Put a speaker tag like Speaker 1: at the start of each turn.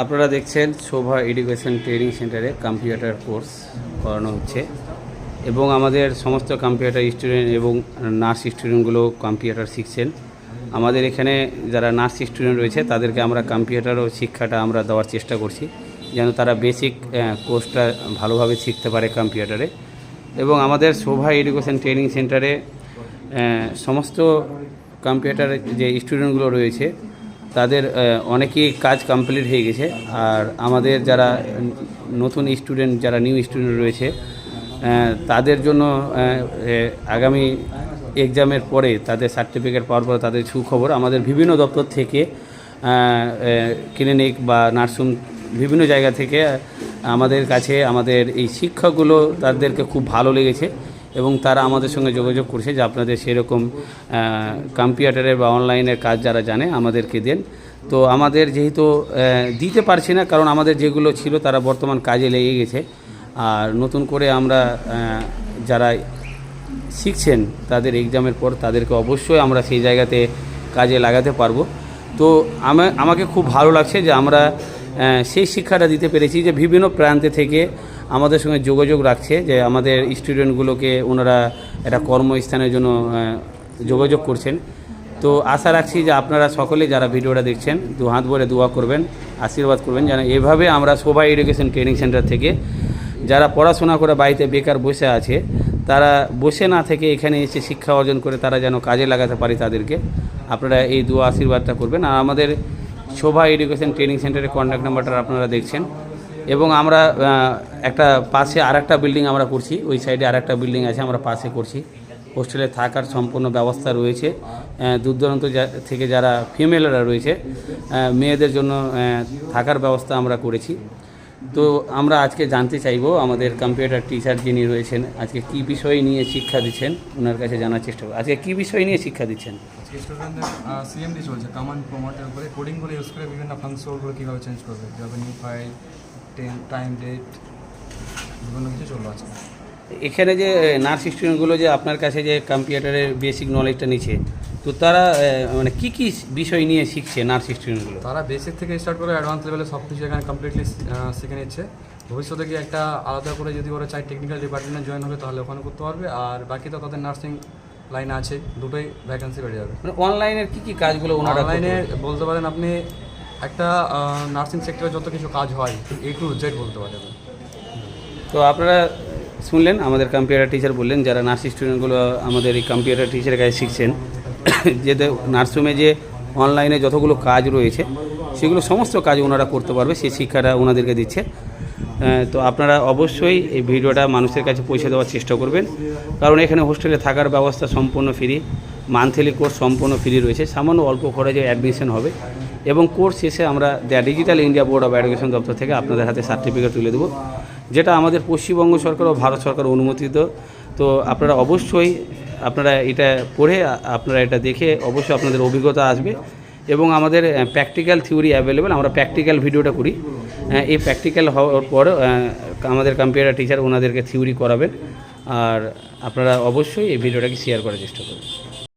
Speaker 1: আপনারা দেখছেন শোভা education training সেন্টারে কম্পিউটার কোর্স করানো হচ্ছে এবং আমাদের সমস্ত কম্পিউটার স্টুডেন্ট এবং নার্স স্টুডেন্টগুলো কম্পিউটার শিখছেন। আমাদের এখানে যারা নার্স স্টুডেন্ট রয়েছে তাদেরকে আমরা কম্পিউটার ও শিক্ষাটা আমরা দেওয়ার চেষ্টা করছি, যেন তারা বেসিক কোর্সটা ভালোভাবে শিখতে পারে কম্পিউটারে। এবং আমাদের শোভা এডুকেশন ট্রেনিং সেন্টারে সমস্ত কম্পিউটার যে স্টুডেন্টগুলো রয়েছে তাদের অনেকেই কাজ কমপ্লিট হয়ে গেছে। আর আমাদের যারা নতুন স্টুডেন্ট, যারা নিউ স্টুডেন্ট রয়েছে তাদের জন্য আগামী এক্সামের পরে তাদের সার্টিফিকেট পাওয়ার পরে তাদের সুখবর, আমাদের বিভিন্ন দপ্তর থেকে ক্লিনিক বা নার্সিং বিভিন্ন জায়গা থেকে আমাদের কাছে আমাদের এই শিক্ষাগুলো তাদেরকে খুব ভালো লেগেছে এবং তারা আমাদের সঙ্গে যোগাযোগ করছে যে আপনাদের সেরকম কম্পিউটারের বা অনলাইনের কাজ যারা জানে আমাদেরকে দেন। তো আমাদের যেহেতু দিতে পারছি না, কারণ আমাদের যেগুলো ছিল তারা বর্তমান কাজে লেগে গেছে। আর নতুন করে আমরা যারা শিখছেন তাদের এক্সামের পর তাদেরকে অবশ্যই আমরা সেই জায়গাতে কাজে লাগাতে পারবো। তো আমাকে খুব ভালো লাগছে যে আমরা সেই শিক্ষাটা দিতে পেরেছি, যে বিভিন্ন প্রান্তে থেকে আমাদের সঙ্গে যোগাযোগ রাখছে, যে আমাদের স্টুডেন্টগুলোকে ওনারা একটা কর্মস্থানের জন্য যোগাযোগ করছেন। তো আশা রাখছি যে আপনারা সকলে যারা ভিডিওটা দেখছেন দু হাত ভরে দোয়া করবেন, আশীর্বাদ করবেন, যেন এভাবে আমরা শোভা এডুকেশন ট্রেনিং সেন্টার থেকে যারা পড়াশোনা করে বাড়িতে বেকার বসে আছে তারা বসে না থেকে এখানে এসে শিক্ষা অর্জন করে তারা যেন কাজে লাগাতে পারি তাদেরকে। আপনারা এই দোয়া আশীর্বাদটা করবেন। আর আমাদের শোভা এডুকেশন ট্রেনিং সেন্টারের কন্ট্যাক্ট নাম্বারটা আপনারা দেখছেন। এবং আমরা একটা পাশে আরেকটা বিল্ডিং আমরা করছি, ওই সাইডে আরেকটা বিল্ডিং আছে আমরা পাশে করছি। হোস্টেলে থাকার সম্পূর্ণ ব্যবস্থা রয়েছে। দূর দূরান্ত থেকে যারা ফিমেলরা রয়েছে মেয়েদের জন্য থাকার ব্যবস্থা আমরা করেছি। তো আমরা আজকে জানতে চাইবো আমাদের কম্পিউটার টিচার যিনি রয়েছেন আজকে কী বিষয় নিয়ে শিক্ষা দিচ্ছেন, ওনার কাছে জানার চেষ্টা করব আজকে কী বিষয় নিয়ে শিক্ষা দিচ্ছেন।
Speaker 2: আজকে স্টুডেন্টদের সিএমডি চলছে, কমান্ড প্রমোটের উপরে কোডিংগুলো ইউজ করে বিভিন্ন ফাংশনগুলো কীভাবে চেঞ্জ করবে, যেভাবে নিউ ফাইল, টাইম, ডেট, বিভিন্ন কিছু চললো আজকে।
Speaker 1: এখানে যে নার্স স্টুডেন্টগুলো যে আপনার কাছে যে কম্পিউটারের বেসিক নলেজটা নিচ্ছে, তো তারা মানে কী কী বিষয় নিয়ে শিখছে নার্স স্টুডেন্টগুলো?
Speaker 2: তারা বেসিক থেকে স্টার্ট করে অ্যাডভান্স লেভেলে সব কিছু এখানে কমপ্লিটলি শিখে নিচ্ছে। ভবিষ্যতে গিয়ে একটা আলাদা করে যদি ওরা চাই টেকনিক্যাল ডিপার্টমেন্টে জয়েন হবে তাহলে ওখানে করতে পারবে। আর বাকি তো তাদের নার্সিং লাইন আছে, দুটোই ভ্যাকেন্সি বেড়ে যাবে।
Speaker 1: মানে অনলাইনের কী কী কাজগুলো ওনারা
Speaker 2: অনলাইনে বলতে পারেন আপনি একটা নার্সিং সেক্টরে যত কিছু কাজ হয় A to Z বলতে পারেন।
Speaker 1: তো আপনারা শুনলেন আমাদের কম্পিউটার টিচার বললেন যারা নার্স স্টুডেন্টগুলো আমাদের এই কম্পিউটার টিচারের কাছে শিখছেন, যে নার্সিংয়ে যে অনলাইনে যতগুলো কাজ রয়েছে সেগুলো সমস্ত কাজ ওনারা করতে পারবে, সেই শিক্ষাটা ওনাদেরকে দিচ্ছে। তো আপনারা অবশ্যই এই ভিডিওটা মানুষের কাছে পৌঁছে দেওয়ার চেষ্টা করবেন, কারণ এখানে হোস্টেলে থাকার ব্যবস্থা সম্পূর্ণ ফ্রি, মান্থলি কোর্স সম্পূর্ণ ফ্রি রয়েছে, সামান্য অল্প খরচে অ্যাডমিশন হবে এবং কোর্স শেষে আমরা digital India board of education দপ্তর থেকে আপনাদের হাতে সার্টিফিকেট তুলে দেবো, যেটা আমাদের পশ্চিমবঙ্গ সরকার ও ভারত সরকার অনুমোদিত। তো আপনারা অবশ্যই আপনারা এটা পড়ে আপনারা এটা দেখে অবশ্যই আপনাদের অভিজ্ঞতা আসবে। এবং আমাদের প্র্যাকটিক্যাল থিওরি অ্যাভেলেবেল, আমরা প্র্যাকটিক্যাল ভিডিওটা করি। এই প্র্যাকটিক্যাল হওয়ার পর আমাদের কম্পিউটার টিচার ওনাদেরকে থিওরি করাবেন। আর আপনারা অবশ্যই এই ভিডিওটাকে শেয়ার করার চেষ্টা করবেন।